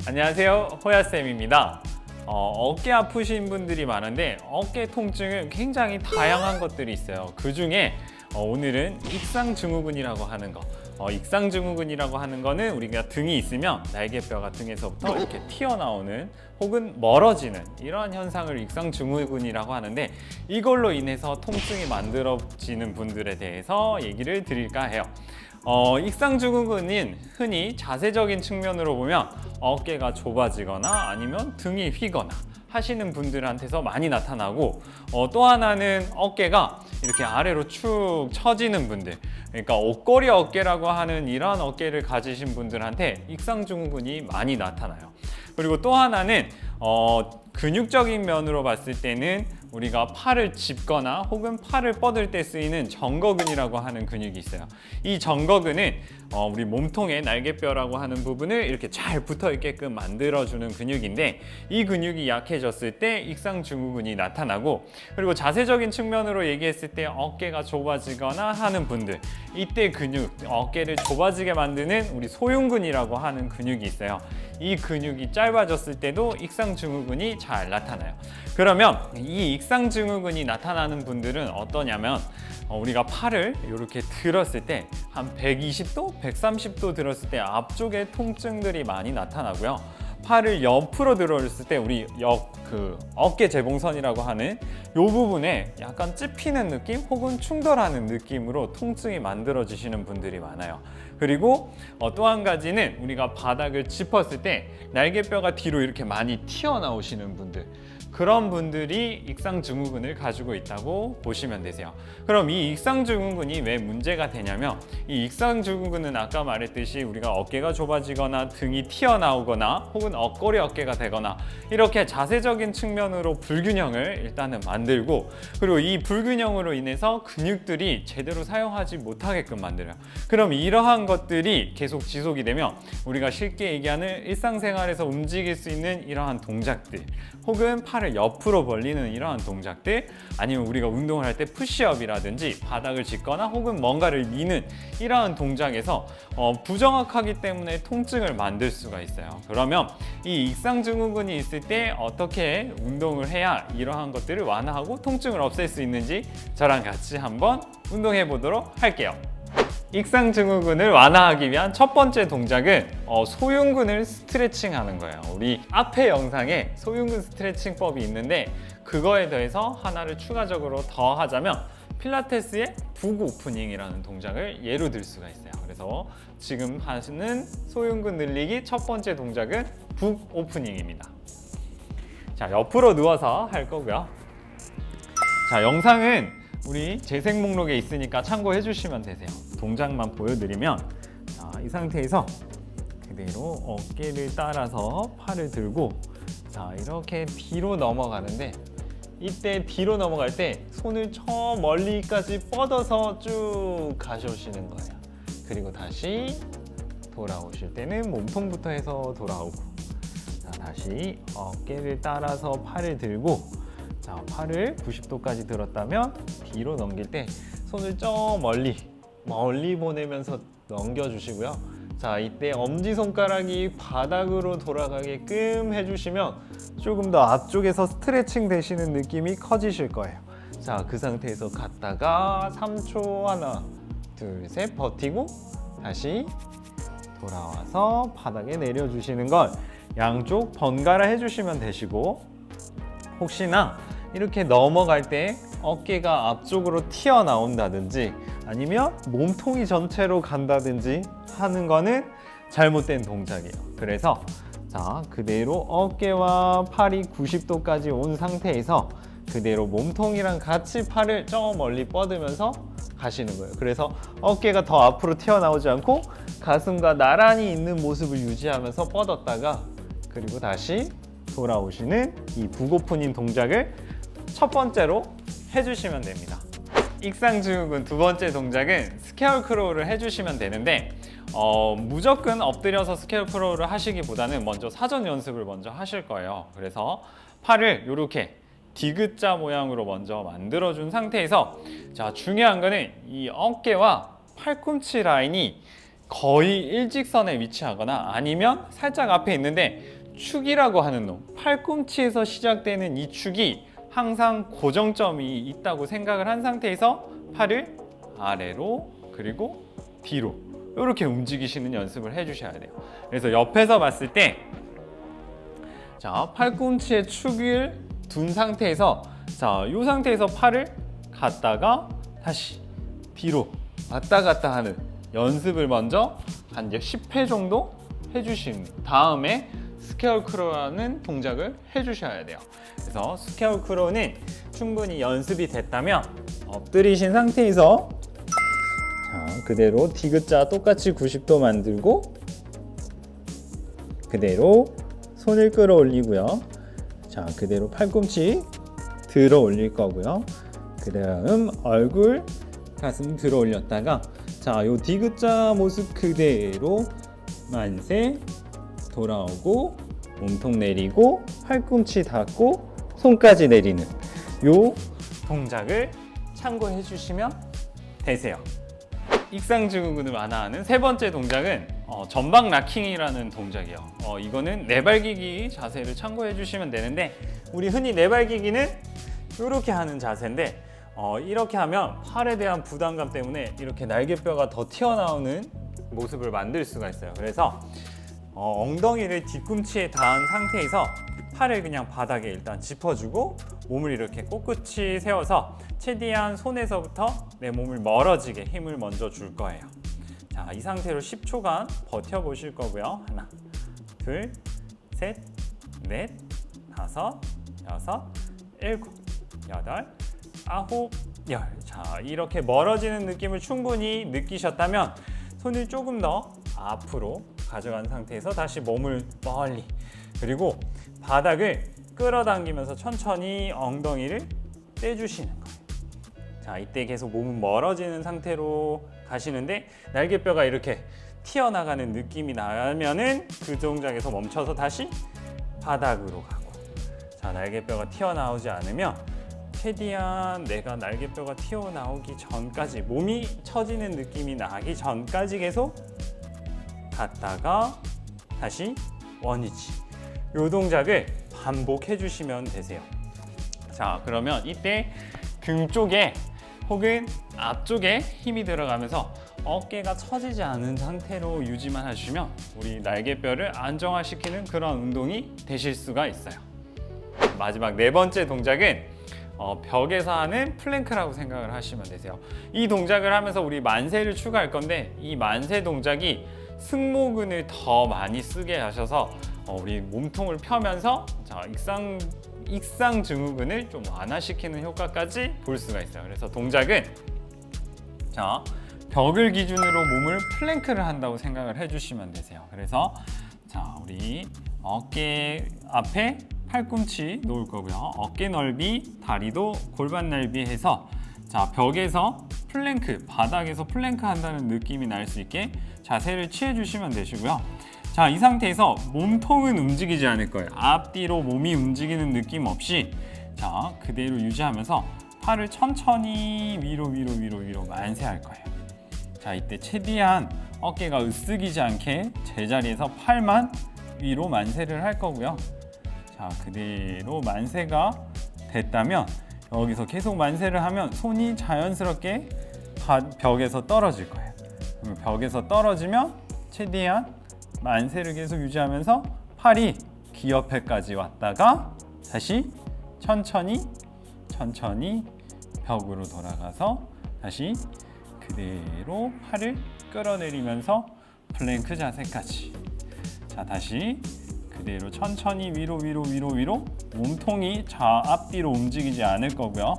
안녕하세요, 호야쌤입니다. 어깨 아프신 분들이 많은데 어깨 통증은 굉장히 다양한 것들이 있어요. 그 중에 오늘은 익상증후군이라고 하는 거. 익상증후군이라고 하는 거는 우리가 등이 있으면 날개뼈가 등에서부터 이렇게 튀어나오는 혹은 멀어지는 이러한 현상을 익상증후군이라고 하는데, 이걸로 인해서 통증이 만들어지는 분들에 대해서 얘기를 드릴까 해요. 익상증후군은 흔히 자세적인 측면으로 보면 어깨가 좁아지거나 아니면 등이 휘거나 하시는 분들한테서 많이 나타나고, 또 하나는 어깨가 이렇게 아래로 축 처지는 분들, 그러니까 옷걸이 어깨라고 하는 이러한 어깨를 가지신 분들한테 익상증후군이 많이 나타나요. 그리고 또 하나는 근육적인 면으로 봤을 때는 우리가 팔을 짚거나 혹은 팔을 뻗을 때 쓰이는 정거근이라고 하는 근육이 있어요. 이 정거근은 우리 몸통의 날개뼈라고 하는 부분을 이렇게 잘 붙어 있게끔 만들어주는 근육인데, 이 근육이 약해졌을 때 익상증후군이 나타나고, 그리고 자세적인 측면으로 얘기했을 때 어깨가 좁아지거나 하는 분들, 이때 근육, 어깨를 좁아지게 만드는 우리 소흉근이라고 하는 근육이 있어요. 이 근육이 짧아졌을 때도 익상증후군이 잘 나타나요. 그러면 이 익상증후군이 나타나는 분들은 어떠냐면, 우리가 팔을 이렇게 들었을 때 한 120도, 130도 들었을 때 앞쪽에 통증들이 많이 나타나고요. 팔을 옆으로 들었을 때 우리 어깨 재봉선이라고 하는 이 부분에 약간 찝히는 느낌 혹은 충돌하는 느낌으로 통증이 만들어지시는 분들이 많아요. 그리고 또 한 가지는 우리가 바닥을 짚었을 때 날개뼈가 뒤로 이렇게 많이 튀어나오시는 분들, 그런 분들이 익상증후군을 가지고 있다고 보시면 되세요. 그럼 이 익상증후군이 왜 문제가 되냐면, 이 익상증후군은 아까 말했듯이 우리가 어깨가 좁아지거나 등이 튀어나오거나 혹은 옷걸이 어깨가 되거나 이렇게 자세적인 측면으로 불균형을 일단은 만들고, 그리고 이 불균형으로 인해서 근육들이 제대로 사용하지 못하게끔 만들어요. 그럼 이러한 것들이 계속 지속이 되면 우리가 쉽게 얘기하는 일상생활에서 움직일 수 있는 이러한 동작들, 혹은 팔을 옆으로 벌리는 이러한 동작들, 아니면 우리가 운동을 할 때 푸시업이라든지 바닥을 짚거나 혹은 뭔가를 미는 이러한 동작에서 부정확하기 때문에 통증을 만들 수가 있어요. 그러면 이 익상증후군이 있을 때 어떻게 운동을 해야 이러한 것들을 완화하고 통증을 없앨 수 있는지 저랑 같이 한번 운동해 보도록 할게요. 익상증후군을 완화하기 위한 첫 번째 동작은 소흉근을 스트레칭하는 거예요. 우리 앞에 영상에 소흉근 스트레칭법이 있는데, 그거에 대해서 하나를 추가적으로 더 하자면 필라테스의 북 오프닝이라는 동작을 예로 들 수가 있어요. 그래서 지금 하시는 소흉근 늘리기 첫 번째 동작은 북 오프닝입니다. 자, 옆으로 누워서 할 거고요. 자, 영상은 우리 재생 목록에 있으니까 참고해 주시면 되세요. 동작만 보여드리면, 자, 이 상태에서 그대로 어깨를 따라서 팔을 들고, 자, 이렇게 뒤로 넘어가는데, 이때 뒤로 넘어갈 때 손을 저 멀리까지 뻗어서 쭉 가셔오시는 거예요. 그리고 다시 돌아오실 때는 몸통부터 해서 돌아오고, 자, 다시 어깨를 따라서 팔을 들고, 자, 팔을 90도까지 들었다면 뒤로 넘길 때 손을 저 멀리 보내면서 넘겨주시고요. 자, 이때 엄지손가락이 바닥으로 돌아가게끔 해주시면 조금 더 앞쪽에서 스트레칭 되시는 느낌이 커지실 거예요. 자, 그 상태에서 갔다가 3초 하나, 둘, 셋 버티고 다시 돌아와서 바닥에 내려주시는 걸 양쪽 번갈아 해주시면 되시고, 혹시나 이렇게 넘어갈 때 어깨가 앞쪽으로 튀어나온다든지 아니면 몸통이 전체로 간다든지 하는 거는 잘못된 동작이에요. 그래서 자, 그대로 어깨와 팔이 90도까지 온 상태에서 그대로 몸통이랑 같이 팔을 저 멀리 뻗으면서 가시는 거예요. 그래서 어깨가 더 앞으로 튀어나오지 않고 가슴과 나란히 있는 모습을 유지하면서 뻗었다가, 그리고 다시 돌아오시는 이 북 오프닝 동작을 첫 번째로 해주시면 됩니다. 익상증후군 두 번째 동작은 스퀘어 크로우를 해주시면 되는데, 무조건 엎드려서 스퀘어 크로우를 하시기보다는 먼저 사전 연습을 먼저 하실 거예요. 그래서 팔을 이렇게 디귿자 모양으로 먼저 만들어준 상태에서, 자, 중요한 거는 이 어깨와 팔꿈치 라인이 거의 일직선에 위치하거나 아니면 살짝 앞에 있는데 축이라고 하는 놈, 팔꿈치에서 시작되는 이 축이 항상 고정점이 있다고 생각을 한 상태에서 팔을 아래로 그리고 뒤로 이렇게 움직이시는 연습을 해주셔야 돼요. 그래서 옆에서 봤을 때 자, 팔꿈치에 축을 둔 상태에서 자, 이 상태에서 팔을 갔다가 다시 뒤로 왔다 갔다 하는 연습을 먼저 한 10회 정도 해주신 다음에 스퀘어 크로라는 동작을 해주셔야 돼요. 그래서 스퀘어 크로는 충분히 연습이 됐다면 엎드리신 상태에서 자, 그대로 디귿자 똑같이 90도 만들고 그대로 손을 끌어올리고요. 자, 그대로 팔꿈치 들어 올릴 거고요. 그 다음 얼굴, 가슴 들어 올렸다가 자, 요 디귿자 모습 그대로 만세 돌아오고 몸통 내리고 팔꿈치 닫고 손까지 내리는 요 동작을 참고해 주시면 되세요. 익상증후군을 완화하는 세 번째 동작은 전방 락킹이라는 동작이에요. 이거는 내발기기 자세를 참고해 주시면 되는데 우리 흔히 내발기기는 이렇게 하는 자세인데 이렇게 하면 팔에 대한 부담감 때문에 이렇게 날개뼈가 더 튀어나오는 모습을 만들 수가 있어요. 그래서 엉덩이를 뒤꿈치에 닿은 상태에서 팔을 그냥 바닥에 일단 짚어주고 몸을 이렇게 꼿꼿이 세워서 최대한 손에서부터 내 몸을 멀어지게 힘을 먼저 줄 거예요. 자, 이 상태로 10초간 버텨보실 거고요. 하나, 둘, 셋, 넷, 다섯, 여섯, 일곱, 여덟, 아홉, 열. 자, 이렇게 멀어지는 느낌을 충분히 느끼셨다면 손을 조금 더 앞으로 가져간 상태에서 다시 몸을 멀리 그리고 바닥을 끌어당기면서 천천히 엉덩이를 떼주시는 거예요. 자, 이때 계속 몸은 멀어지는 상태로 가시는데 날개뼈가 이렇게 튀어나가는 느낌이 나면은 그 동작에서 멈춰서 다시 바닥으로 가고 자, 날개뼈가 튀어나오지 않으면 최대한 내가 날개뼈가 튀어나오기 전까지 몸이 처지는 느낌이 나기 전까지 계속 갔다가 다시 원위치 이 동작을 반복해 주시면 되세요. 자, 그러면 이때 등 쪽에 혹은 앞쪽에 힘이 들어가면서 어깨가 처지지 않은 상태로 유지만 해주시면 우리 날개뼈를 안정화시키는 그런 운동이 되실 수가 있어요. 마지막 네 번째 동작은 벽에서 하는 플랭크라고 생각을 하시면 되세요. 이 동작을 하면서 우리 만세를 추가할 건데 이 만세 동작이 승모근을 더 많이 쓰게 하셔서 우리 몸통을 펴면서 자, 익상증후군을 좀 완화시키는 효과까지 볼 수가 있어요. 그래서 동작은 자, 벽을 기준으로 몸을 플랭크를 한다고 생각을 해주시면 되세요. 그래서 자, 우리 어깨 앞에 팔꿈치 놓을 거고요. 어깨 넓이, 다리도 골반 넓이 해서 자, 벽에서 플랭크, 바닥에서 플랭크 한다는 느낌이 날 수 있게 자세를 취해 주시면 되시고요. 자, 이 상태에서 몸통은 움직이지 않을 거예요. 앞뒤로 몸이 움직이는 느낌 없이 자, 그대로 유지하면서 팔을 천천히 위로 만세할 거예요. 자, 이때 최대한 어깨가 으쓱이지 않게 제자리에서 팔만 위로 만세를 할 거고요. 자, 그대로 만세가 됐다면 여기서 계속 만세를 하면 손이 자연스럽게 벽에서 떨어질 거예요. 그러면 벽에서 떨어지면 최대한 만세를 계속 유지하면서 팔이 귀 옆에까지 왔다가 다시 천천히 벽으로 돌아가서 다시 그대로 팔을 끌어내리면서 플랭크 자세까지. 자, 다시 그대로 천천히 위로 몸통이 앞뒤로 움직이지 않을 거고요.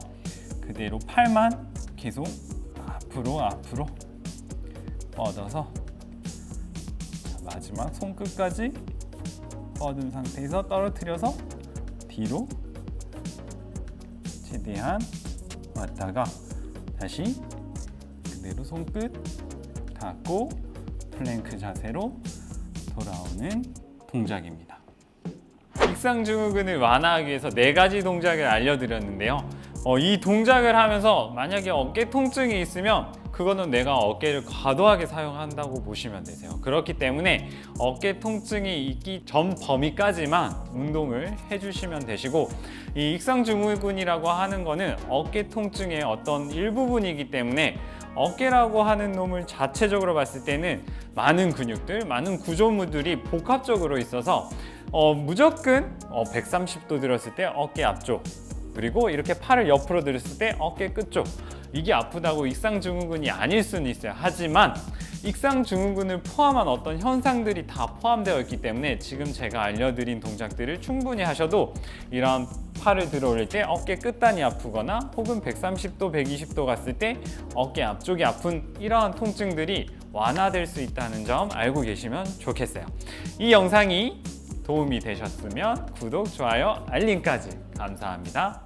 그대로 팔만 계속 앞으로 뻗어서 자, 마지막 손끝까지 뻗은 상태에서 떨어뜨려서 뒤로 최대한 왔다가 다시 그대로 손끝 닫고 플랭크 자세로 돌아오는 동작입니다. 익상증후군을 완화하기 위해서 4가지 동작을 알려드렸는데요. 이 동작을 하면서 만약에 어깨 통증이 있으면 그거는 내가 어깨를 과도하게 사용한다고 보시면 되세요. 그렇기 때문에 어깨 통증이 있기 전 범위까지만 운동을 해주시면 되시고, 이 익상증후군이라고 하는 거는 어깨 통증의 어떤 일부분이기 때문에 어깨라고 하는 놈을 자체적으로 봤을 때는 많은 근육들, 많은 구조물들이 복합적으로 있어서 무조건 130도 들었을 때 어깨 앞쪽, 그리고 이렇게 팔을 옆으로 들었을 때 어깨 끝쪽, 이게 아프다고 익상증후군이 아닐 수는 있어요. 하지만 익상증후군을 포함한 어떤 현상들이 다 포함되어 있기 때문에 지금 제가 알려드린 동작들을 충분히 하셔도 이런 팔을 들어 올릴 때 어깨 끝단이 아프거나 혹은 130도, 120도 갔을 때 어깨 앞쪽이 아픈 이러한 통증들이 완화될 수 있다는 점 알고 계시면 좋겠어요. 이 영상이 도움이 되셨으면 구독, 좋아요, 알림까지 감사합니다.